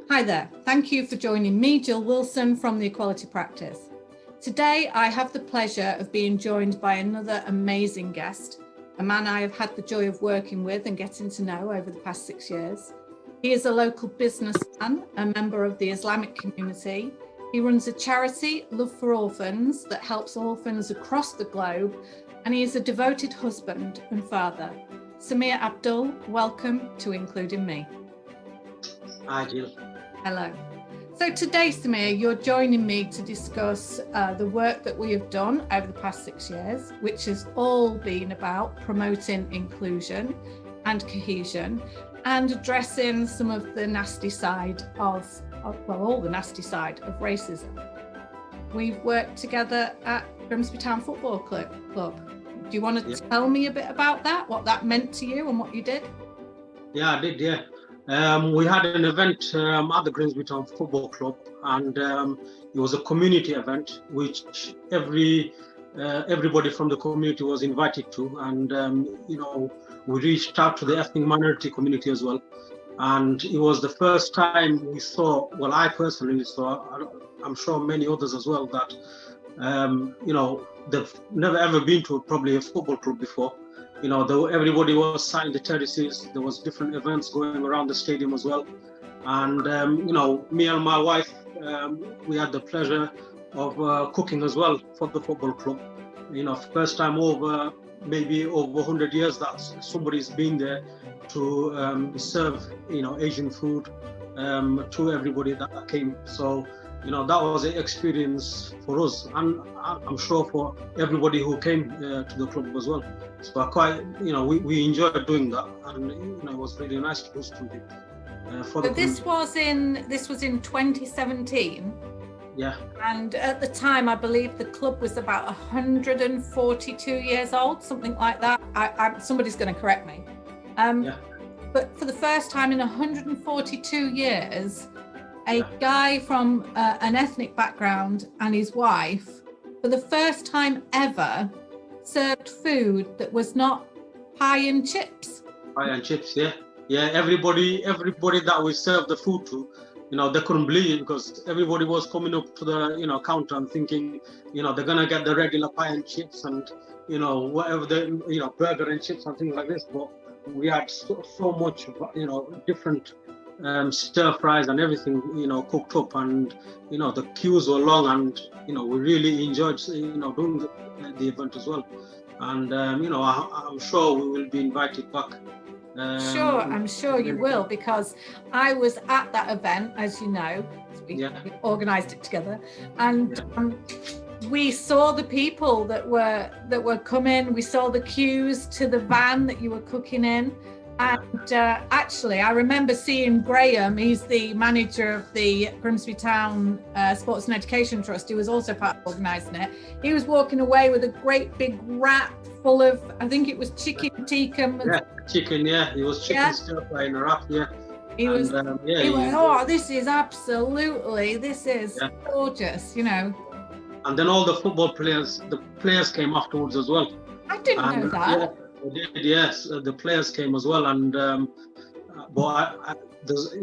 Hi there. Thank you for joining me, Jill Wilson from the Equality Practice. Today, I have the pleasure of being joined by another amazing guest, a man I have had the joy of working with and getting to know over the past 6 years. He is a local businessman, a member of the Islamic community. He runs a charity, Love for Orphans, that helps orphans across the globe, and he is a devoted husband and father. Somir Abdul, welcome to Including Me. Hi, Jill. Hello. So today, Somir, you're joining me to discuss the work that we have done over the past 6 years, which has all been about promoting inclusion and cohesion and addressing some of the nasty side all the nasty side of racism. We've worked together at Grimsby Town Football Club. Do you want to tell me a bit about that, what that meant to you and what you did? Yeah, I did, yeah. We had an event at the Grimsby Town Football Club, and it was a community event which everybody from the community was invited to, and we reached out to the ethnic minority community as well. And it was the first time we saw, well, I personally saw, I'm sure many others as well, that they've never ever been to probably a football club before. Everybody was sat in the terraces. There was different events going around the stadium as well. And, me and my wife, we had the pleasure of cooking as well for the football club. First time maybe over 100 years that somebody's been there to serve, Asian food to everybody that came. So, that was an experience for us, and I'm sure for everybody who came to the club as well. So we enjoyed doing that, and it was really nice to host something. So this was in 2017. Yeah. And at the time, I believe the club was about 142 years old, something like that. Somebody's going to correct me. But for the first time in 142 years, a guy from an ethnic background and his wife, for the first time ever, served food that was not pie and chips. Pie and chips, yeah. Yeah, everybody that we served the food to, they couldn't believe it, because everybody was coming up to the, counter and thinking, they're going to get the regular pie and chips and, whatever the, burger and chips and things like this. But we had so much, different stir fries and everything, cooked up, and the queues were long, and we really enjoyed doing the event as well. And I'm sure we will be invited back. I'm sure you will, because I was at that event, as you know. We organised it together, and we saw the people that were coming. We saw the queues to the van that you were cooking in. And actually, I remember seeing Graham. He's the manager of the Grimsby Town Sports and Education Trust, who was also part of organising it. He was walking away with a great big wrap full of, I think it was chicken tikka. Yeah, chicken, yeah. It was chicken stir fry in a wrap, yeah. He went, this is gorgeous, And then all the players came afterwards as well. I didn't know that. Yeah. They did, yes. The players came as well, and there's,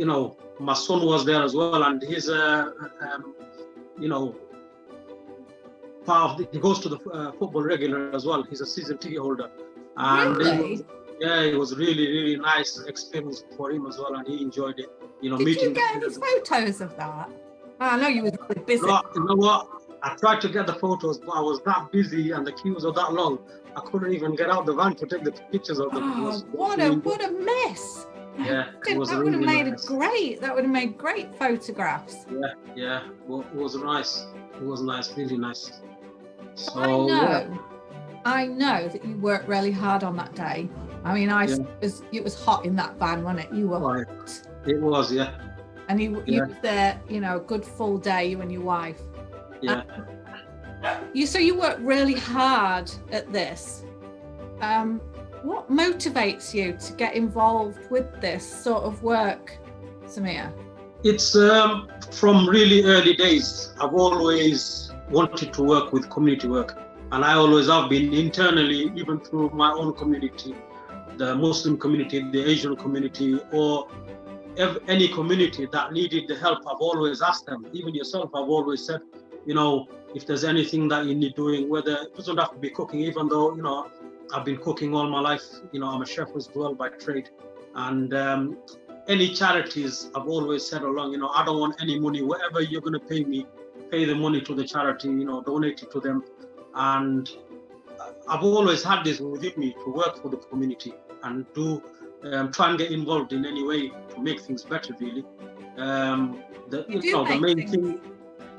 my son was there as well, and he's he goes to the football regular as well. He's a season ticket holder, and really? It was really, really nice experience for him as well, and he enjoyed it. Did you get any photos of that? I know you were really busy. No, you know what? I tried to get the photos, but I was that busy and the queues were that long. I couldn't even get out the van to take the pictures of them. What a mess! Yeah, that would have made great photographs. Yeah. Well, it was nice. It was nice, really nice. So I know that you worked really hard on that day. I mean, it was hot in that van, wasn't it? You were hot. It was, yeah. And you were there, a good full day, you and your wife. Yeah. So you work really hard at this. What motivates you to get involved with this sort of work, Somir? It's from really early days. I've always wanted to work with community work, and I always have been internally, even through my own community, the Muslim community, the Asian community, or any community that needed the help, I've always asked them. Even yourself, I've always said, if there's anything that you need doing, whether it doesn't have to be cooking, even though, I've been cooking all my life, I'm a chef as well by trade. And any charities, I've always said along, I don't want any money, whatever you're going to pay me, pay the money to the charity, donate it to them. And I've always had this within me to work for the community and try and get involved in any way to make things better, really. The main thing,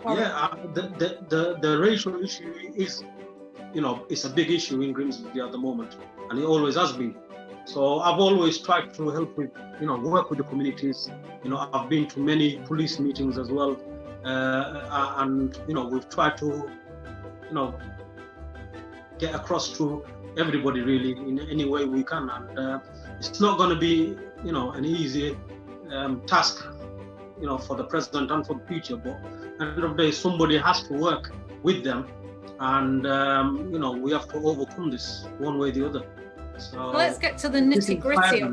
the racial issue is, it's a big issue in Grimsby at the moment, and it always has been. So I've always tried to help with, work with the communities. I've been to many police meetings as well, and we've tried to, get across to everybody really in any way we can. And it's not going to be, an easy task, for the present and for the future. But at the end of the day, somebody has to work with them, and we have to overcome this one way or the other. So let's get to the nitty gritty.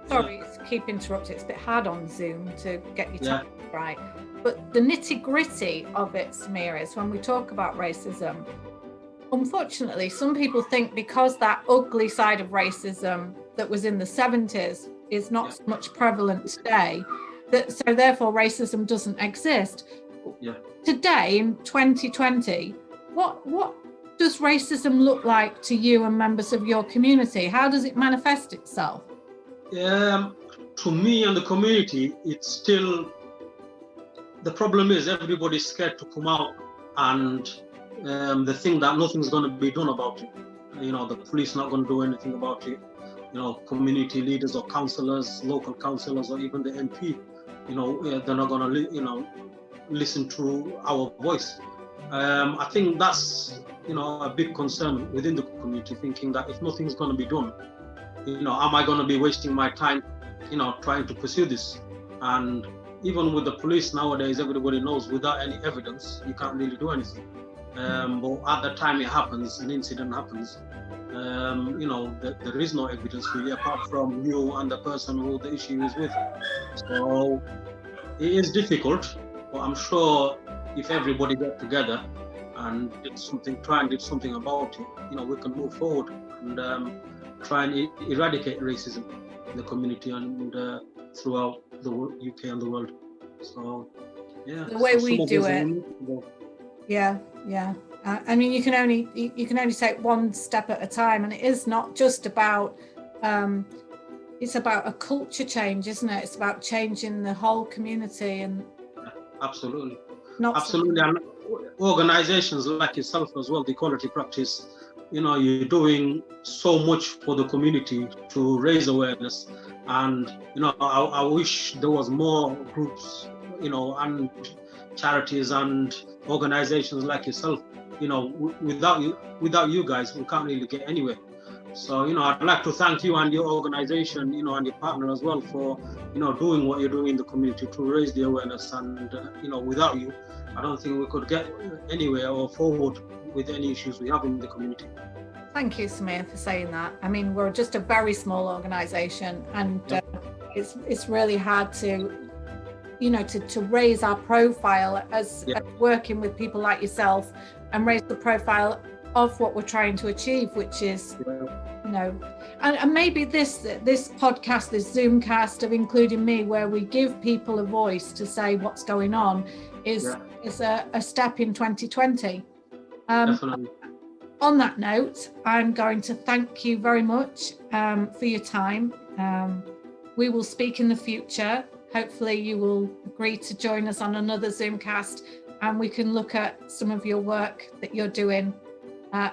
Sorry, keep interrupting. It's a bit hard on Zoom to get your topic right. But the nitty gritty of it, Somir, is when we talk about racism, unfortunately, some people think because that ugly side of racism that was in the 70s is not so much prevalent today, so therefore racism doesn't exist. Today, in 2020, what does racism look like to you and members of your community? How does it manifest itself? To me and the community, it's still, the problem is everybody's scared to come out and they think that nothing's going to be done about it. The police not going to do anything about it. Community leaders or councillors, local councillors, or even the MP, they're not going to, listen to our voice. I think that's, a big concern within the community, thinking that if nothing's going to be done, am I going to be wasting my time, trying to pursue this? And even with the police nowadays, everybody knows without any evidence, you can't really do anything. But at the time it happens, an incident happens, there is no evidence really apart from you and the person who the issue is with. So it is difficult, but I'm sure if everybody got together and did something about it, we can move forward and try and eradicate racism in the community and throughout the UK and the world. So, the way we do it. Yeah. I mean, you can only take one step at a time, and it is not just about. It's about a culture change, isn't it? It's about changing the whole community and. Absolutely. Absolutely, and organisations like yourself as well, the Equality Practice. You're doing so much for the community to raise awareness, and I wish there was more groups, and charities and organizations like yourself. Without you guys, we can't really get anywhere. So I'd like to thank you and your organization, and your partner as well for doing what you're doing in the community to raise the awareness. And without you, I don't think we could get anywhere or forward with any issues we have in the community. Thank you, Somir, for saying that. I mean, we're just a very small organisation, and it's really hard to raise our profile as working with people like yourself, and raise the profile of what we're trying to achieve, which is, and maybe this podcast, this Zoomcast of including me, where we give people a voice to say what's going on, is a step in 2020. Definitely. On that note, I'm going to thank you very much for your time. We will speak in the future. Hopefully you will agree to join us on another Zoomcast, and we can look at some of your work that you're doing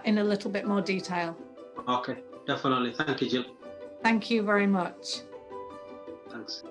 in a little bit more detail. Okay, definitely. Thank you, Jill. Thank you very much. Thanks.